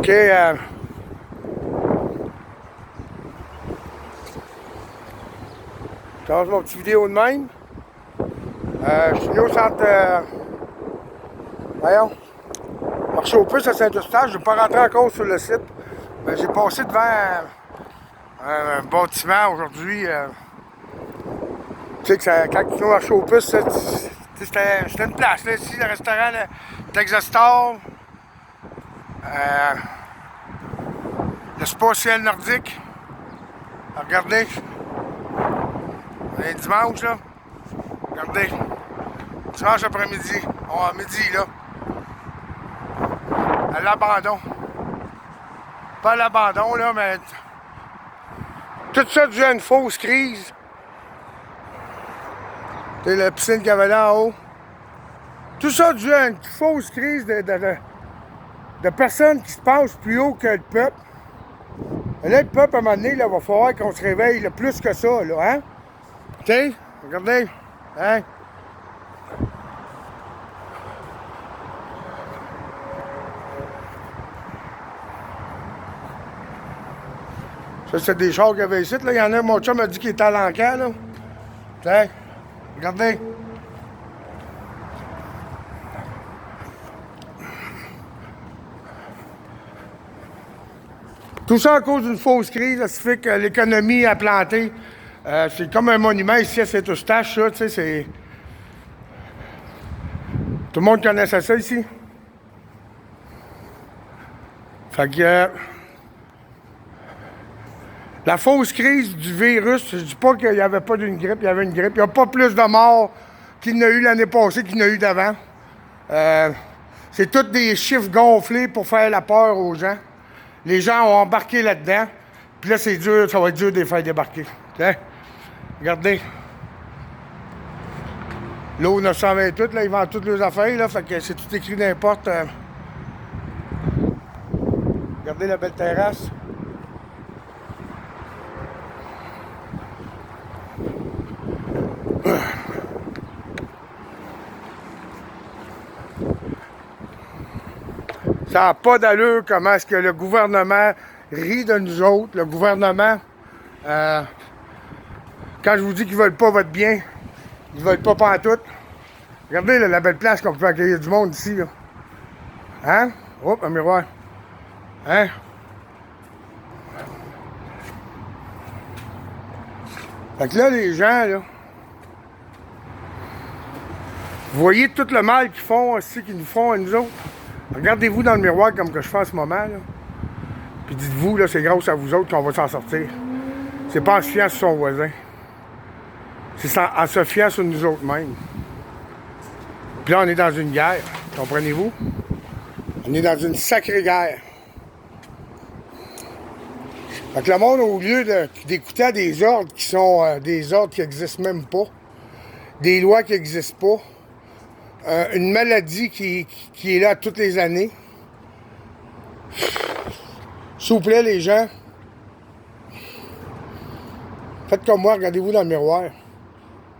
OK. Je commence mon petit vidéo de même. Je suis venu au centre. Voyons. Marché aux puces à Saint-Eustache. Je ne vais pas rentrer encore sur le site. Mais j'ai passé devant un bâtiment aujourd'hui. Tu sais que ça, quand tu vas au marché aux puces, c'était une place. Là, ici, le restaurant Texas Star. Le spa ciel nordique. Regardez. On est dimanche, là. Regardez. Dimanche après-midi. On est à midi, là. À l'abandon. Pas à l'abandon, là, mais... Tout ça dû à une fausse crise. C'est la piscine qu'il y avait là en haut. Tout ça dû à une fausse crise de personnes qui se pensent plus haut que le peuple. Et là, le peuple, à un moment donné, là, va falloir qu'on se réveille là, plus que ça, là, hein? Tu sais, regardez, hein? Ça, c'est des chars qu'il y avait ici, là. Il y en a, mon chum m'a dit qu'il était à l'encan, là. Tiens, regardez. Tout ça à cause d'une fausse crise, ça fait que l'économie a planté. C'est comme un monument ici à Saint-Eustache, ça, tu sais, c'est... Tout le monde connaissait ça ici. Fait que... la fausse crise du virus, je dis pas qu'il n'y avait pas d'une grippe, il y avait une grippe. Il n'y a pas plus de morts qu'il n'y a eu l'année passée qu'il n'y a eu d'avant. C'est tous des chiffres gonflés pour faire la peur aux gens. Les gens ont embarqué là-dedans. Puis là, c'est dur, ça va être dur de les faire débarquer. Tiens, regardez. L'eau 928, là, ils vendent toutes leurs affaires, là. Fait que c'est tout écrit n'importe. Regardez la belle terrasse. Ça n'a pas d'allure comment est-ce que le gouvernement rit de nous autres. Le gouvernement, quand je vous dis qu'ils veulent pas votre bien, ils veulent pas pantoute. Regardez là, la belle place qu'on peut accueillir du monde ici. Là. Hein? Hop, un miroir. Hein? Fait que là, les gens, là, vous voyez tout le mal qu'ils font aussi, qu'ils nous font à nous autres. Regardez-vous dans le miroir comme que je fais en ce moment, là. Puis dites-vous, là, c'est grâce à vous autres qu'on va s'en sortir. C'est pas en se fiant sur son voisin. C'est en se fiant sur nous autres mêmes. Puis là, on est dans une guerre, comprenez-vous? On est dans une sacrée guerre. Fait que le monde, au lieu d'écouter des ordres qui sont des ordres qui n'existent même pas, des lois qui n'existent pas, une maladie qui est là toutes les années. S'il vous plaît, les gens, faites comme moi, regardez-vous dans le miroir.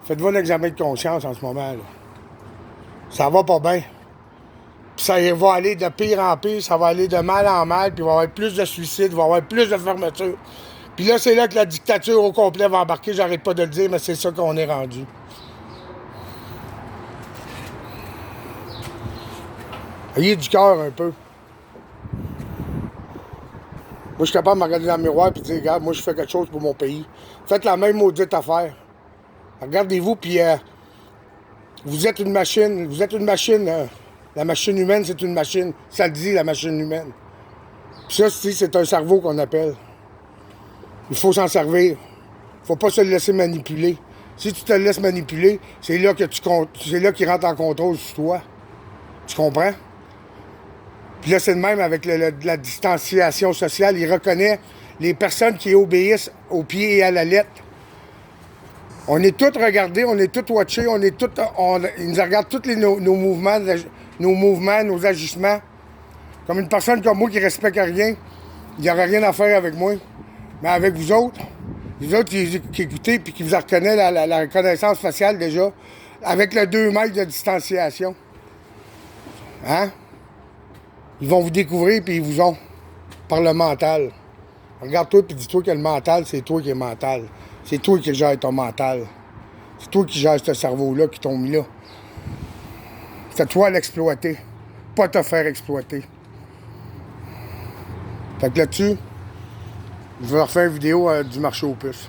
Faites-vous un examen de conscience en ce moment, là. Ça va pas bien. Puis ça va aller de pire en pire, ça va aller de mal en mal, puis il va y avoir plus de suicides, il va y avoir plus de fermetures. Puis là, c'est là que la dictature au complet va embarquer, j'arrête pas de le dire, mais c'est ça qu'on est rendu. Ayez du cœur un peu. Moi, je suis capable de me regarder dans le miroir et de dire, regarde, moi, je fais quelque chose pour mon pays. Faites la même maudite affaire. Regardez-vous, puis vous êtes une machine. Vous êtes une machine. La machine humaine, c'est une machine. Ça le dit, la machine humaine. Puis ça, c'est un cerveau qu'on appelle. Il faut s'en servir. Il ne faut pas se laisser manipuler. Si tu te laisses manipuler, c'est là que c'est là qu'il rentre en contrôle sur toi. Tu comprends? Puis là, c'est le même avec la distanciation sociale. Il reconnaît les personnes qui obéissent au pied et à la lettre. On est tous regardés, on est tous watchés, ils nous regardent tous nos mouvements, nos agissements. Comme une personne comme moi qui ne respecte rien, il n'y aurait rien à faire avec moi. Mais avec vous autres qui écoutez et qui vous reconnaissent la reconnaissance faciale déjà, avec le 2 mètres de distanciation. Hein? Ils vont vous découvrir puis ils vous ont. par le mental. Regarde-toi et dis-toi que le mental, c'est toi qui es mental. C'est toi qui gères ton mental. C'est toi qui gères ce cerveau-là qui t'ont mis là. C'est toi à l'exploiter, pas te faire exploiter. Fait que là-dessus, je vais refaire une vidéo du marché aux puces.